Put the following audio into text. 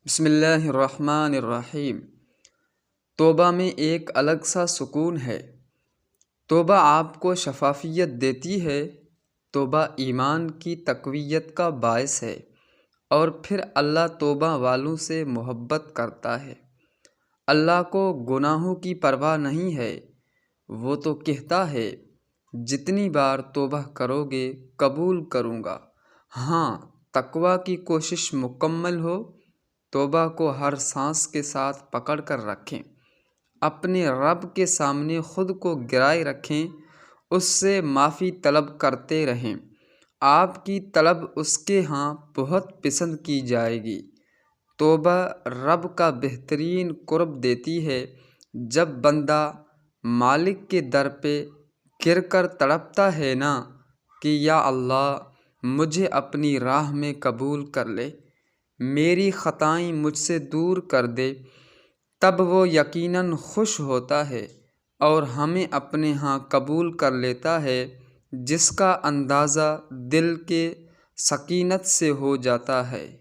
بسم اللہ الرحمن الرحیم۔ توبہ میں ایک الگ سا سکون ہے۔ توبہ آپ کو شفافیت دیتی ہے۔ توبہ ایمان کی تقویت کا باعث ہے، اور پھر اللہ توبہ والوں سے محبت کرتا ہے۔ اللہ کو گناہوں کی پرواہ نہیں ہے۔ وہ تو کہتا ہے، جتنی بار توبہ کرو گے قبول کروں گا۔ ہاں، تقویٰ کی کوشش مکمل ہو۔ توبہ کو ہر سانس کے ساتھ پکڑ کر رکھیں۔ اپنے رب کے سامنے خود کو گرائے رکھیں، اس سے معافی طلب کرتے رہیں۔ آپ کی طلب اس کے ہاں بہت پسند کی جائے گی۔ توبہ رب کا بہترین قرب دیتی ہے۔ جب بندہ مالک کے در پہ گر کر تڑپتا ہے نا کہ یا اللہ، مجھے اپنی راہ میں قبول کر لے، میری خطائیں مجھ سے دور کر دے، تب وہ یقیناً خوش ہوتا ہے اور ہمیں اپنے ہاں قبول کر لیتا ہے، جس کا اندازہ دل کے سکینت سے ہو جاتا ہے۔